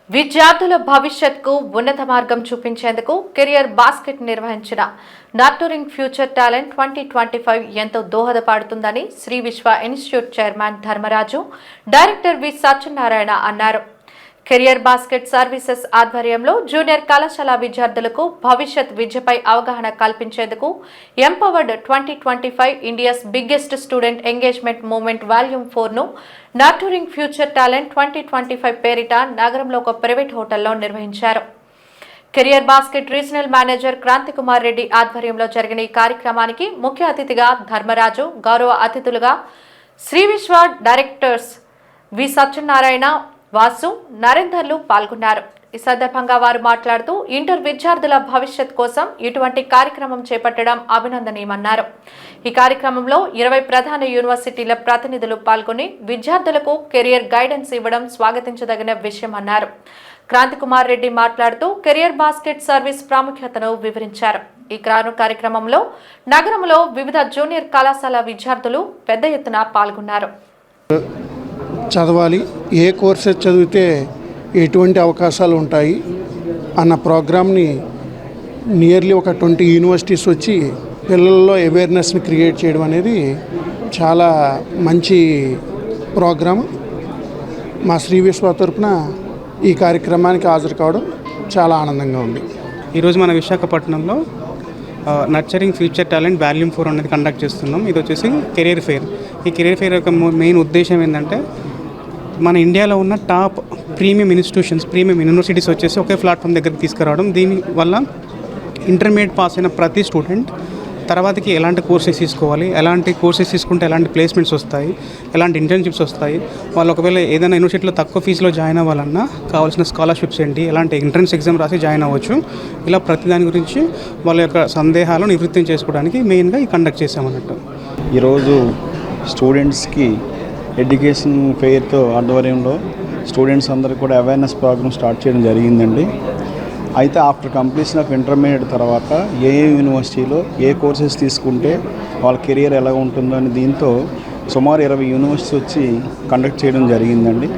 విద్యార్థుల భవిష్యత్కు ఉన్నత మార్గం చూపించేందుకు కెరియర్ బాస్కెట్ నిర్వహించిన నర్చరింగ్ ఫ్యూచర్ టాలెంట్ 2025 ఎంతో దోహదపడుతుందని Sri Vishwa institute chairman Dharmaraju, director V Satyanarayana అన్నారు. కెరియర్ బాస్కెట్ సర్వీసెస్ ఆధ్వర్యంలో జూనియర్ కళాశాల విద్యార్థులకు భవిష్యత్ విద్యపై అవగాహన కల్పించేందుకు empowered 2025 India's biggest student engagement movement volume 4ను నర్చరింగ్ ఫ్యూచర్ టాలెంట్ 2025 పేరిట నగరంలో ఒక ప్రైవేట్ హోటల్లో నిర్వహించారు. Career basket regional manager Kranthi Kumar Reddy ఆధ్వర్యంలో జరిగిన ఈ కార్యక్రమానికి ముఖ్య అతిథిగా ధర్మరాజు, గౌరవ అతిథులుగా శ్రీ విశ్వ డైరెక్టర్స్ వి సత్యనారాయణ, వాసు, నరేందర్లు పాల్గొన్నారు. ఈ సందర్భంగా వారు మాట్లాడుతూ ఇంటర్ విద్యార్థుల భవిష్యత్ కోసం ఇటువంటి కార్యక్రమం చేపట్టడం అభినందనీయమన్నారు. ఈ కార్యక్రమంలో 20 ప్రధాన యూనివర్సిటీల ప్రతినిధులు పాల్గొని విద్యార్థులకు కెరియర్ గైడెన్స్ ఇవ్వడం స్వాగతించదగిన విషయమన్నారు. క్రాంతి కుమార్ రెడ్డి మాట్లాడుతూ కెరియర్ బాస్కెట్ సర్వీస్ ప్రాముఖ్యతను వివరించారు. ఈ కార్యక్రమంలో నగరంలో వివిధ జూనియర్ కళాశాల విద్యార్థులు పెద్ద ఎత్తున పాల్గొన్నారు. చదవాలి, ఏ కోర్సెస్ చదివితే ఎటువంటి అవకాశాలు ఉంటాయి అన్న ప్రోగ్రామ్ని నియర్లీ ఒక 20 యూనివర్సిటీస్ వచ్చి పిల్లల్లో అవేర్నెస్ని క్రియేట్ చేయడం అనేది చాలా మంచి ప్రోగ్రామ్. మా శ్రీ విశ్వ తరపున ఈ కార్యక్రమానికి హాజరు కావడం చాలా ఆనందంగా ఉంది. ఈరోజు మన విశాఖపట్నంలో నర్చరింగ్ ఫ్యూచర్ టాలెంట్ వాల్యూమ్ 4 అనేది కండక్ట్ చేస్తున్నాం. ఇది వచ్చేసి కెరీర్ ఫెయిర్. ఈ కెరీర్ ఫెయిర్ యొక్క మెయిన్ ఉద్దేశం ఏంటంటే మన ఇండియాలో ఉన్న top premium institutions, premium universities వచ్చేసి ఒకే ప్లాట్ఫామ్ దగ్గరికి తీసుకురావడం. దీనివల్ల ఇంటర్మీడియట్ పాస్ అయిన ప్రతి స్టూడెంట్ తర్వాతకి ఎలాంటి కోర్సెస్ తీసుకోవాలి, ఎలాంటి కోర్సెస్ తీసుకుంటే ఎలాంటి ప్లేస్మెంట్స్ వస్తాయి, ఎలాంటి ఇంటర్న్షిప్స్ వస్తాయి, వాళ్ళు ఒకవేళ ఏదైనా యూనివర్సిటీలో తక్కువ ఫీజులో జాయిన్ అవ్వాలన్నా కావాల్సిన స్కాలర్షిప్స్ ఏంటి, ఎలాంటి ఎంట్రన్స్ ఎగ్జామ్ రాసి జాయిన్ అవ్వచ్చు, ఇలా ప్రతి దాని గురించి వాళ్ళ యొక్క సందేహాలను నివృత్తి చేసుకోవడానికి మెయిన్గా ఈ కండక్ట్ చేసామన్నట్టు. ఈరోజు స్టూడెంట్స్కి ఎడ్యుకేషన్ ఫెయిర్తో ఆధ్వర్యంలో స్టూడెంట్స్ అందరికీ కూడా అవేర్నెస్ ప్రోగ్రామ్ స్టార్ట్ చేయడం జరిగిందండి. అయితే ఆఫ్టర్ కంప్లీషన్ ఆఫ్ ఇంటర్మీడియట్ తర్వాత ఏ యూనివర్సిటీలో ఏ కోర్సెస్ తీసుకుంటే వాళ్ళ కెరియర్ ఎలా ఉంటుందో అని దీంతో సుమారు 20 యూనివర్సిటీస్ వచ్చి కండక్ట్ చేయడం జరిగిందండి.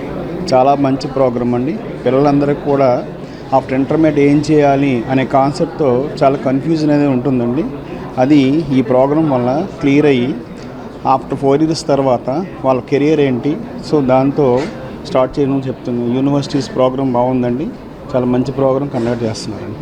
చాలా మంచి ప్రోగ్రామ్ అండి. పిల్లలందరికీ కూడా ఆఫ్టర్ ఇంటర్మీడియట్ ఏం చేయాలి అనే కాన్సెప్ట్తో చాలా కన్ఫ్యూజన్ అనేది ఉంటుందండి. అది ఈ ప్రోగ్రామ్ వల్ల క్లియర్ అయ్యి ఆఫ్టర్ 4 years తర్వాత వాళ్ళ కెరియర్ ఏంటి, సో దాంతో స్టార్ట్ చేయడం చెప్తున్నాను. యూనివర్సిటీస్ ప్రోగ్రామ్ బాగుందండి. చాలా మంచి ప్రోగ్రామ్ కండక్ట్ చేస్తున్నారండి.